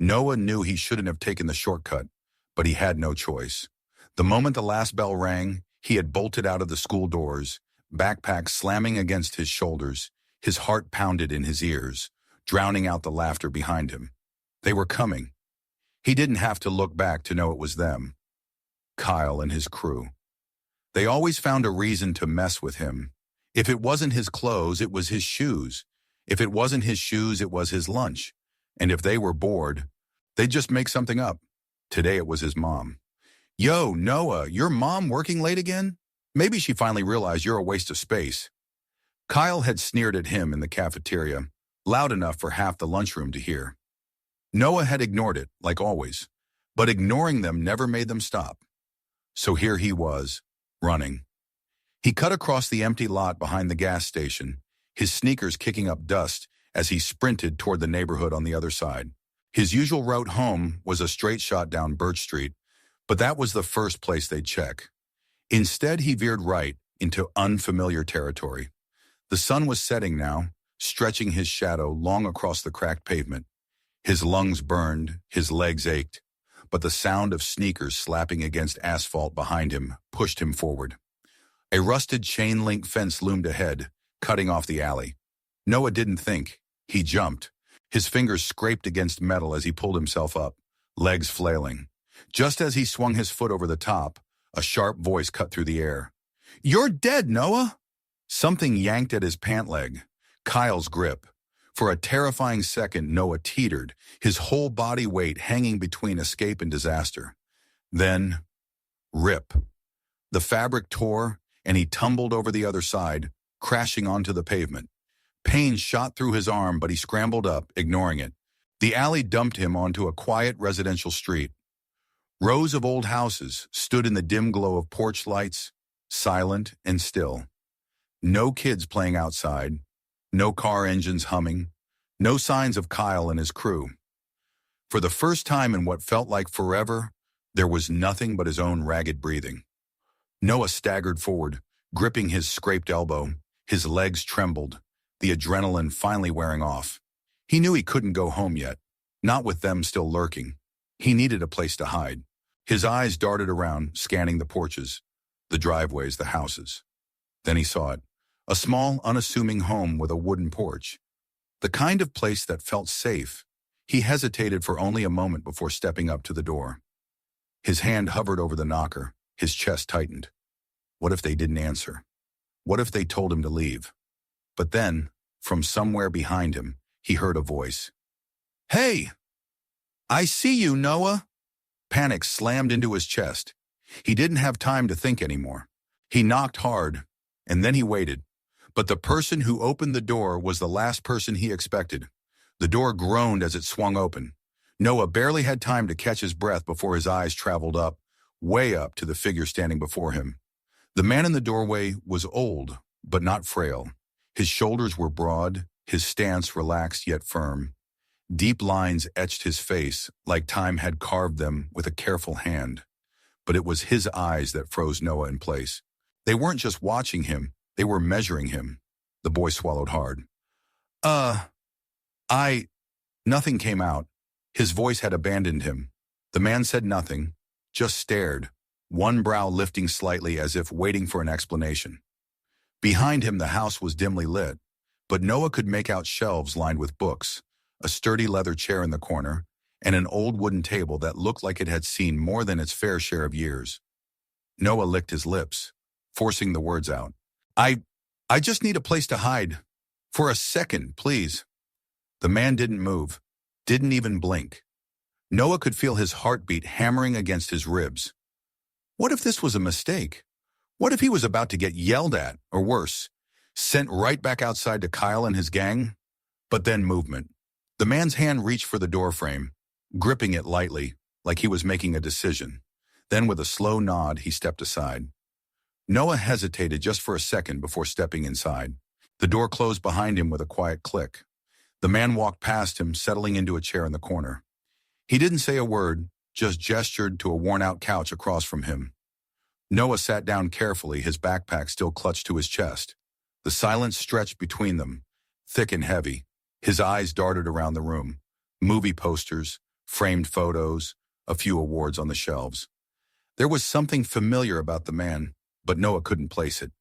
Noah knew he shouldn't have taken the shortcut, but he had no choice. The moment the last bell rang, he had bolted out of the school doors, backpack slamming against his shoulders, his heart pounded in his ears, drowning out the laughter behind him. They were coming. He didn't have to look back to know it was them. Kyle and his crew. They always found a reason to mess with him. If it wasn't his clothes, it was his shoes. If it wasn't his shoes, it was his lunch. And if they were bored, they'd just make something up. Today it was his mom. "Yo, Noah, your mom working late again? Maybe she finally realized you're a waste of space." Kyle had sneered at him in the cafeteria, loud enough for half the lunchroom to hear. Noah had ignored it, like always, but ignoring them never made them stop. So here he was, running. He cut across the empty lot behind the gas station, his sneakers kicking up dust as he sprinted toward the neighborhood on the other side. His usual route home was a straight shot down Birch Street, but that was the first place they'd check. Instead, he veered right into unfamiliar territory. The sun was setting now, stretching his shadow long across the cracked pavement. His lungs burned, his legs ached, but the sound of sneakers slapping against asphalt behind him pushed him forward. A rusted chain-link fence loomed ahead, cutting off the alley. Noah didn't think. He jumped. His fingers scraped against metal as he pulled himself up, legs flailing. Just as he swung his foot over the top, a sharp voice cut through the air. "You're dead, Noah!" Something yanked at his pant leg. Kyle's grip. For a terrifying second, Noah teetered, his whole body weight hanging between escape and disaster. Then, rip. The fabric tore, and he tumbled over the other side, crashing onto the pavement. Pain shot through his arm, but he scrambled up, ignoring it. The alley dumped him onto a quiet residential street. Rows of old houses stood in the dim glow of porch lights, silent and still. No kids playing outside, no car engines humming, no signs of Kyle and his crew. For the first time in what felt like forever, there was nothing but his own ragged breathing. Noah staggered forward, gripping his scraped elbow. His legs trembled, the adrenaline finally wearing off. He knew he couldn't go home yet, not with them still lurking. He needed a place to hide. His eyes darted around, scanning the porches, the driveways, the houses. Then he saw it. A small, unassuming home with a wooden porch. The kind of place that felt safe. He hesitated for only a moment before stepping up to the door. His hand hovered over the knocker, his chest tightened. What if they didn't answer? What if they told him to leave? But then, from somewhere behind him, he heard a voice. "Hey! I see you, Noah!" Panic slammed into his chest. He didn't have time to think anymore. He knocked hard, and then he waited. But the person who opened the door was the last person he expected. The door groaned as it swung open. Noah barely had time to catch his breath before his eyes traveled up, way up to the figure standing before him. The man in the doorway was old, but not frail. His shoulders were broad, his stance relaxed yet firm. Deep lines etched his face, like time had carved them with a careful hand. But it was his eyes that froze Noah in place. They weren't just watching him, they were measuring him. The boy swallowed hard. Nothing came out. His voice had abandoned him. The man said nothing, just stared, one brow lifting slightly as if waiting for an explanation. Behind him, the house was dimly lit, but Noah could make out shelves lined with books, a sturdy leather chair in the corner, and an old wooden table that looked like it had seen more than its fair share of years. Noah licked his lips, forcing the words out. I just need a place to hide. For a second, please." The man didn't move, didn't even blink. Noah could feel his heartbeat hammering against his ribs. What if this was a mistake? What if he was about to get yelled at, or worse, sent right back outside to Kyle and his gang? But then movement. The man's hand reached for the doorframe, gripping it lightly, like he was making a decision. Then with a slow nod, he stepped aside. Noah hesitated just for a second before stepping inside. The door closed behind him with a quiet click. The man walked past him, settling into a chair in the corner. He didn't say a word, just gestured to a worn-out couch across from him. Noah sat down carefully, his backpack still clutched to his chest. The silence stretched between them, thick and heavy. His eyes darted around the room. Movie posters, framed photos, a few awards on the shelves. There was something familiar about the man, but Noah couldn't place it.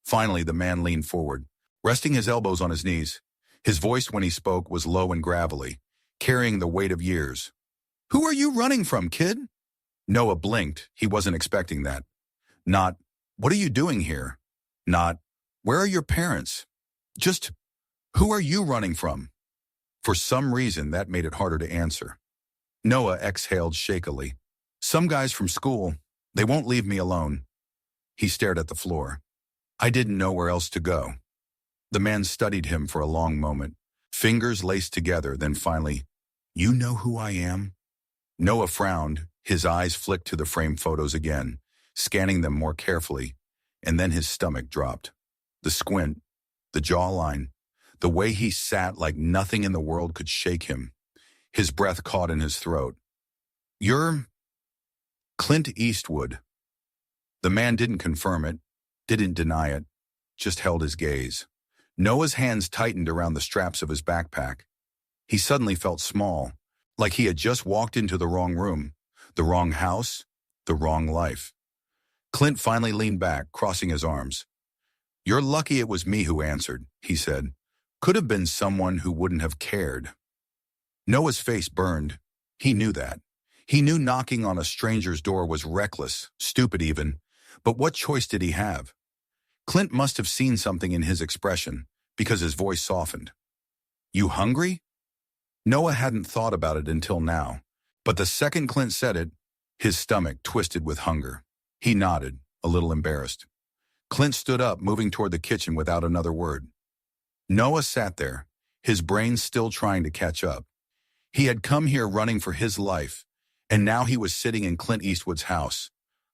Finally, the man leaned forward, resting his elbows on his knees. His voice when he spoke was low and gravelly, carrying the weight of years. "Who are you running from, kid?" Noah blinked. He wasn't expecting that. Not, "What are you doing here?" Not, "Where are your parents?" Just, "Who are you running from?" For some reason, that made it harder to answer. Noah exhaled shakily. "Some guys from school. They won't leave me alone." He stared at the floor. "I didn't know where else to go." The man studied him for a long moment, fingers laced together, then finally, "You know who I am?" Noah frowned. His eyes flicked to the framed photos again, scanning them more carefully, and then his stomach dropped. The squint, the jawline, the way he sat like nothing in the world could shake him. His breath caught in his throat. "You're Clint Eastwood." The man didn't confirm it, didn't deny it, just held his gaze. Noah's hands tightened around the straps of his backpack. He suddenly felt small, like he had just walked into the wrong room, the wrong house, the wrong life. Clint finally leaned back, crossing his arms. "You're lucky it was me who answered," he said. "Could have been someone who wouldn't have cared." Noah's face burned. He knew that. He knew knocking on a stranger's door was reckless, stupid even, but what choice did he have? Clint must have seen something in his expression, because his voice softened. "You hungry?" Noah hadn't thought about it until now, but the second Clint said it, his stomach twisted with hunger. He nodded, a little embarrassed. Clint stood up, moving toward the kitchen without another word. Noah sat there, his brain still trying to catch up. He had come here running for his life, and now he was sitting in Clint Eastwood's house,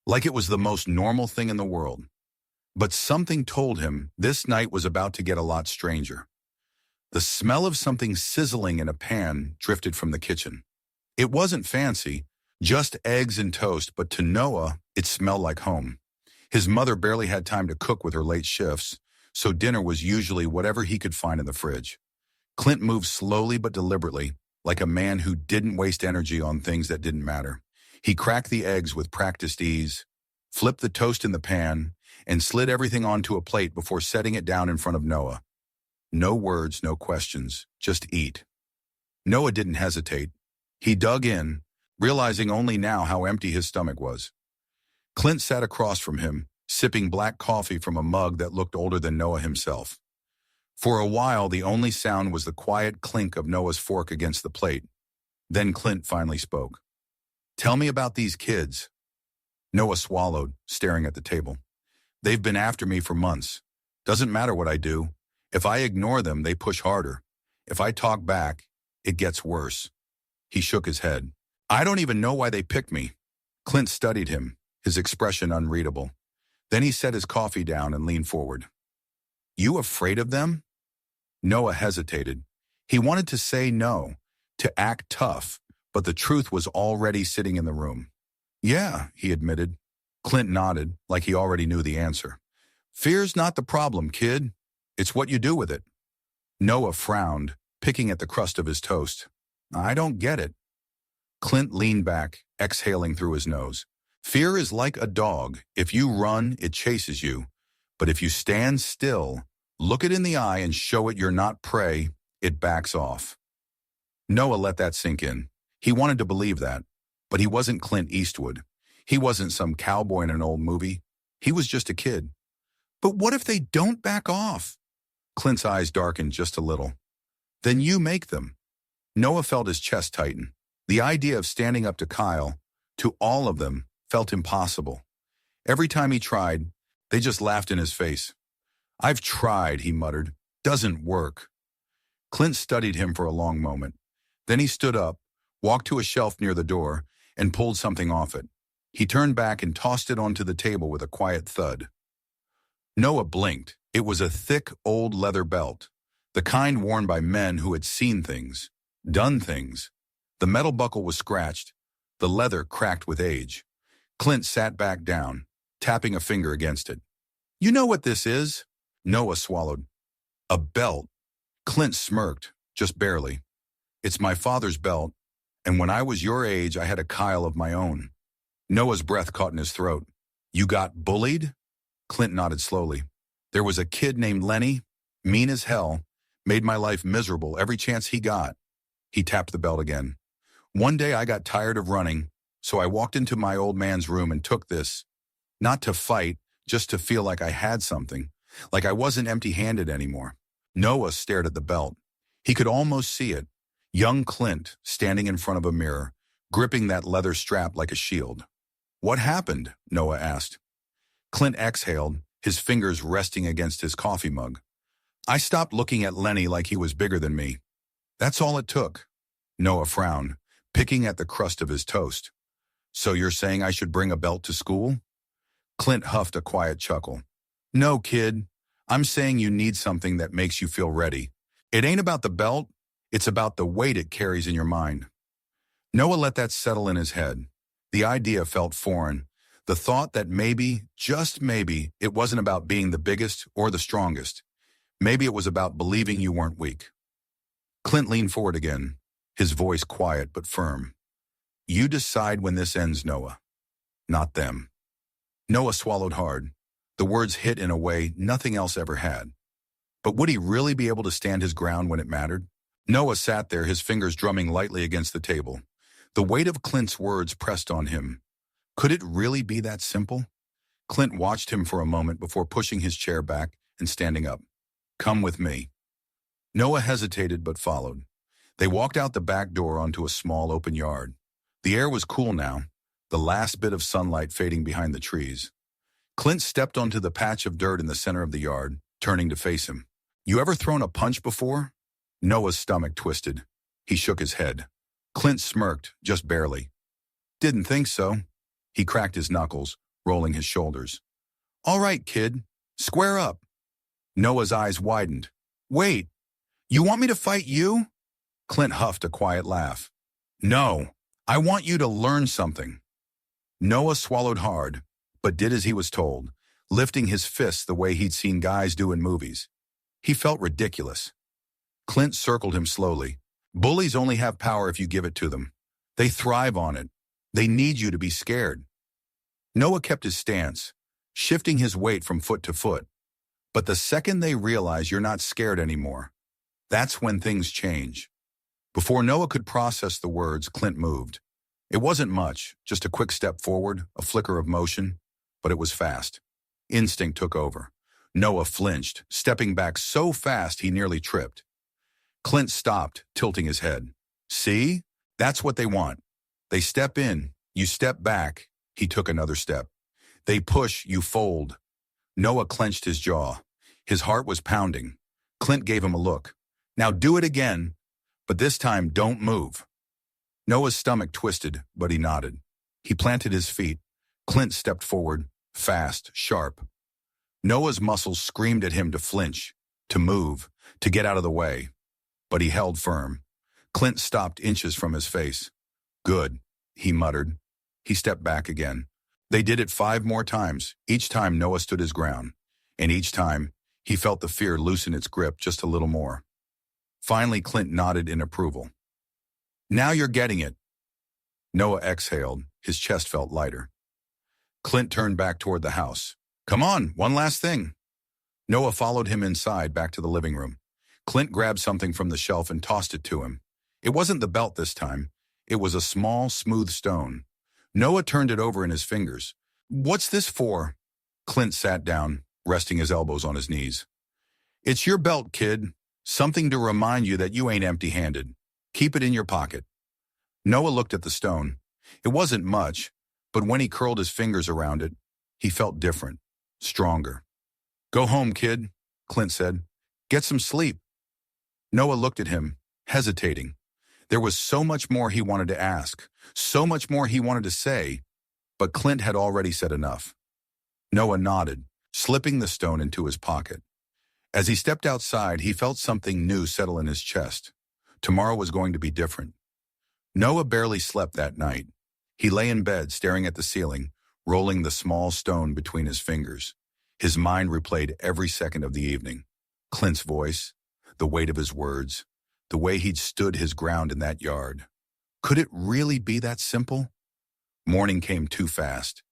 like it was the most normal thing in the world. But something told him this night was about to get a lot stranger. The smell of something sizzling in a pan drifted from the kitchen. It wasn't fancy, just eggs and toast, but to Noah, it smelled like home. His mother barely had time to cook with her late shifts, so dinner was usually whatever he could find in the fridge. Clint moved slowly but deliberately, like a man who didn't waste energy on things that didn't matter. He cracked the eggs with practiced ease, flipped the toast in the pan, and slid everything onto a plate before setting it down in front of Noah. No words, no questions, just eat. Noah didn't hesitate. He dug in, realizing only now how empty his stomach was. Clint sat across from him, sipping black coffee from a mug that looked older than Noah himself. For a while, the only sound was the quiet clink of Noah's fork against the plate. Then Clint finally spoke. "Tell me about these kids." Noah swallowed, staring at the table. "They've been after me for months. Doesn't matter what I do. If I ignore them, they push harder. If I talk back, it gets worse." He shook his head. "I don't even know why they picked me." Clint studied him, his expression unreadable. Then he set his coffee down and leaned forward. "You afraid of them?" Noah hesitated. He wanted to say no, to act tough, but the truth was already sitting in the room. "Yeah," he admitted. Clint nodded, like he already knew the answer. "Fear's not the problem, kid. It's what you do with it." Noah frowned, picking at the crust of his toast. "I don't get it." Clint leaned back, exhaling through his nose. "Fear is like a dog. If you run, it chases you. But if you stand still, look it in the eye and show it you're not prey, it backs off." Noah let that sink in. He wanted to believe that, but he wasn't Clint Eastwood. He wasn't some cowboy in an old movie. He was just a kid. "But what if they don't back off?" Clint's eyes darkened just a little. "Then you make them." Noah felt his chest tighten. The idea of standing up to Kyle, to all of them, felt impossible. Every time he tried, they just laughed in his face. "I've tried," he muttered. "Doesn't work." Clint studied him for a long moment. Then he stood up, walked to a shelf near the door, and pulled something off it. He turned back and tossed it onto the table with a quiet thud. Noah blinked. It was a thick, old leather belt, the kind worn by men who had seen things, done things. The metal buckle was scratched, the leather cracked with age. Clint sat back down, tapping a finger against it. "You know what this is?" Noah swallowed. "A belt." Clint smirked, just barely. "It's my father's belt, And when I was your age, I had a Kyle of my own. Noah's breath caught in his throat. You got bullied? Clint nodded slowly. There was a kid named Lenny, mean as hell, made my life miserable every chance he got. He tapped the belt again. One day I got tired of running, so I walked into my old man's room and took this. Not to fight, just to feel like I had something, like I wasn't empty-handed anymore. Noah stared at the belt. He could almost see it. Young Clint, standing in front of a mirror, gripping that leather strap like a shield. What happened? Noah asked. Clint exhaled, his fingers resting against his coffee mug. I stopped looking at Lenny like he was bigger than me. That's all it took. Noah frowned, picking at the crust of his toast. So you're saying I should bring a belt to school? Clint huffed a quiet chuckle. No, kid. I'm saying you need something that makes you feel ready. It ain't about the belt. It's about the weight it carries in your mind. Noah let that settle in his head. The idea felt foreign. The thought that maybe, just maybe, it wasn't about being the biggest or the strongest. Maybe it was about believing you weren't weak. Clint leaned forward again, his voice quiet but firm. You decide when this ends, Noah. Not them. Noah swallowed hard. The words hit in a way nothing else ever had. But would he really be able to stand his ground when it mattered? Noah sat there, his fingers drumming lightly against the table. The weight of Clint's words pressed on him. Could it really be that simple? Clint watched him for a moment before pushing his chair back and standing up. Come with me. Noah hesitated but followed. They walked out the back door onto a small open yard. The air was cool now, the last bit of sunlight fading behind the trees. Clint stepped onto the patch of dirt in the center of the yard, turning to face him. You ever thrown a punch before? Noah's stomach twisted. He shook his head. Clint smirked, just barely. Didn't think so. He cracked his knuckles, rolling his shoulders. All right, kid. Square up. Noah's eyes widened. Wait, you want me to fight you? Clint huffed a quiet laugh. No, I want you to learn something. Noah swallowed hard, but did as he was told, lifting his fists the way he'd seen guys do in movies. He felt ridiculous. Clint circled him slowly. Bullies only have power if you give it to them. They thrive on it. They need you to be scared. Noah kept his stance, shifting his weight from foot to foot. But the second they realize you're not scared anymore, that's when things change. Before Noah could process the words, Clint moved. It wasn't much, just a quick step forward, a flicker of motion, but it was fast. Instinct took over. Noah flinched, stepping back so fast he nearly tripped. Clint stopped, tilting his head. See? That's what they want. They step in, you step back. He took another step. They push, you fold. Noah clenched his jaw. His heart was pounding. Clint gave him a look. Now do it again, but this time don't move. Noah's stomach twisted, but he nodded. He planted his feet. Clint stepped forward, fast, sharp. Noah's muscles screamed at him to flinch, to move, to get out of the way. But he held firm. Clint stopped inches from his face. Good, he muttered. He stepped back again. They did it 5 more times. Each time Noah stood his ground. And each time, he felt the fear loosen its grip just a little more. Finally, Clint nodded in approval. Now you're getting it. Noah exhaled. His chest felt lighter. Clint turned back toward the house. Come on, one last thing. Noah followed him inside, back to the living room. Clint grabbed something from the shelf and tossed it to him. It wasn't the belt this time. It was a small, smooth stone. Noah turned it over in his fingers. What's this for? Clint sat down, resting his elbows on his knees. It's your belt, kid. Something to remind you that you ain't empty-handed. Keep it in your pocket. Noah looked at the stone. It wasn't much, but when he curled his fingers around it, he felt different, stronger. Go home, kid, Clint said. Get some sleep. Noah looked at him, hesitating. There was so much more he wanted to ask, so much more he wanted to say, but Clint had already said enough. Noah nodded, slipping the stone into his pocket. As he stepped outside, he felt something new settle in his chest. Tomorrow was going to be different. Noah barely slept that night. He lay in bed, staring at the ceiling, rolling the small stone between his fingers. His mind replayed every second of the evening. Clint's voice, the weight of his words, the way he'd stood his ground in that yard. Could it really be that simple? Morning came too fast.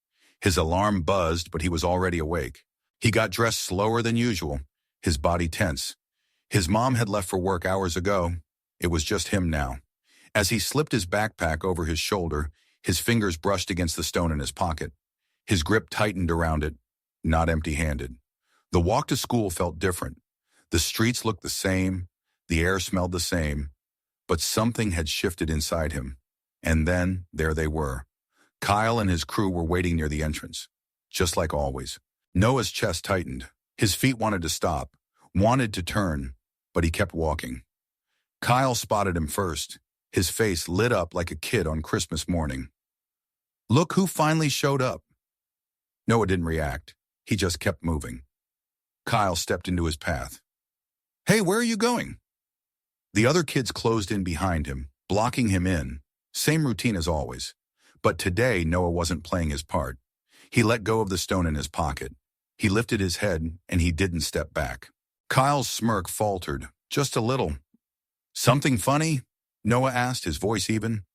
His alarm buzzed, but he was already awake. He got dressed slower than usual, his body tense. His mom had left for work hours ago. It was just him now. As he slipped his backpack over his shoulder, his fingers brushed against the stone in his pocket. His grip tightened around it, not empty-handed. The walk to school felt different. The streets looked the same, the air smelled the same, but something had shifted inside him. And then, there they were. Kyle and his crew were waiting near the entrance, just like always. Noah's chest tightened. His feet wanted to stop, wanted to turn, but he kept walking. Kyle spotted him first. His face lit up like a kid on Christmas morning. "Look who finally showed up." Noah didn't react. He just kept moving. Kyle stepped into his path. "Hey, where are you going?" The other kids closed in behind him, blocking him in. Same routine as always. But today, Noah wasn't playing his part. He let go of the stone in his pocket. He lifted his head, and he didn't step back. Kyle's smirk faltered, just a little. "Something funny?" Noah asked, his voice even.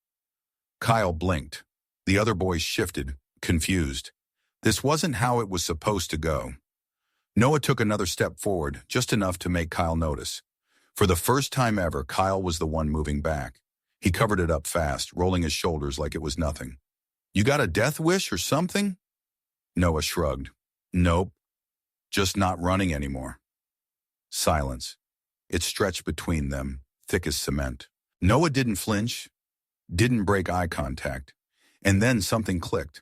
Kyle blinked. The other boys shifted, confused. This wasn't how it was supposed to go. Noah took another step forward, just enough to make Kyle notice. For the first time ever, Kyle was the one moving back. He covered it up fast, rolling his shoulders like it was nothing. "You got a death wish or something?" Noah shrugged. "Nope. Just not running anymore." Silence. It stretched between them, thick as cement. Noah didn't flinch, didn't break eye contact, and then something clicked.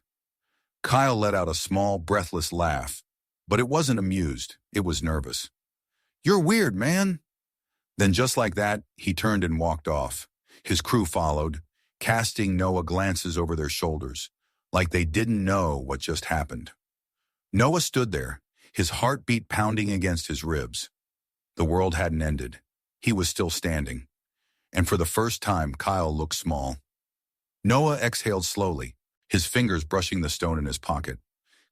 Kyle let out a small, breathless laugh, but it wasn't amused, it was nervous. "You're weird, man." Then just like that, he turned and walked off. His crew followed, casting Noah glances over their shoulders, like they didn't know what just happened. Noah stood there, his heartbeat pounding against his ribs. The world hadn't ended. He was still standing. And for the first time, Kyle looked small. Noah exhaled slowly, his fingers brushing the stone in his pocket.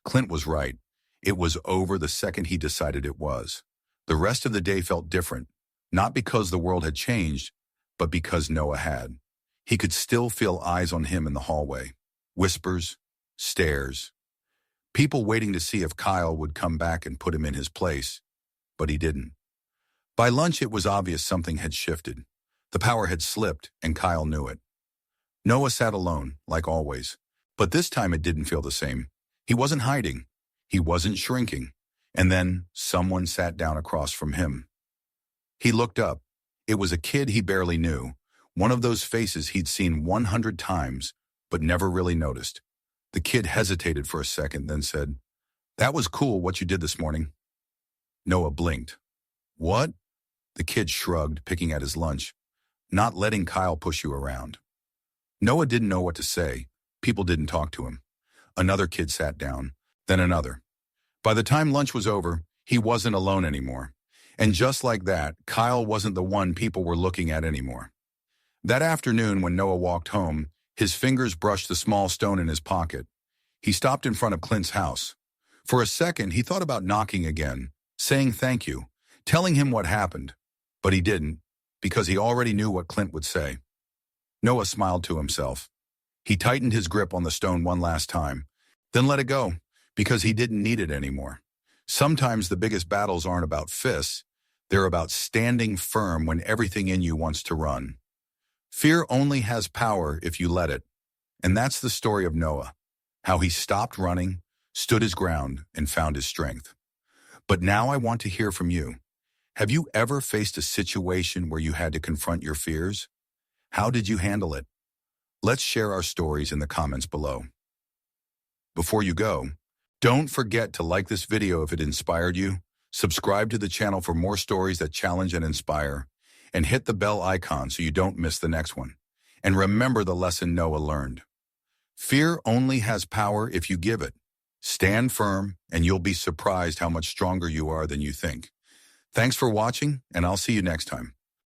Clint was right. It was over the second he decided it was. The rest of the day felt different, not because the world had changed, but because Noah had. He could still feel eyes on him in the hallway. Whispers, stares. People waiting to see if Kyle would come back and put him in his place. But he didn't. By lunch, it was obvious something had shifted. The power had slipped, and Kyle knew it. Noah sat alone, like always. But this time it didn't feel the same. He wasn't hiding. He wasn't shrinking. And then someone sat down across from him. He looked up. It was a kid he barely knew, one of those faces he'd seen 100 times, but never really noticed. The kid hesitated for a second, then said, "That was cool what you did this morning." Noah blinked. "What?" The kid shrugged, picking at his lunch. "Not letting Kyle push you around." Noah didn't know what to say. People didn't talk to him. Another kid sat down, then another. By the time lunch was over, he wasn't alone anymore. And just like that, Kyle wasn't the one people were looking at anymore. That afternoon, when Noah walked home, his fingers brushed the small stone in his pocket. He stopped in front of Clint's house. For a second, he thought about knocking again, saying thank you, telling him what happened. But he didn't, because he already knew what Clint would say. Noah smiled to himself. He tightened his grip on the stone one last time, then let it go, because he didn't need it anymore. Sometimes the biggest battles aren't about fists. They're about standing firm when everything in you wants to run. Fear only has power if you let it. And that's the story of Noah, how he stopped running, stood his ground, and found his strength. But now I want to hear from you. Have you ever faced a situation where you had to confront your fears? How did you handle it? Let's share our stories in the comments below. Before you go, don't forget to like this video if it inspired you, subscribe to the channel for more stories that challenge and inspire, and hit the bell icon so you don't miss the next one. And remember the lesson Noah learned. Fear only has power if you give it. Stand firm, and you'll be surprised how much stronger you are than you think. Thanks for watching, and I'll see you next time.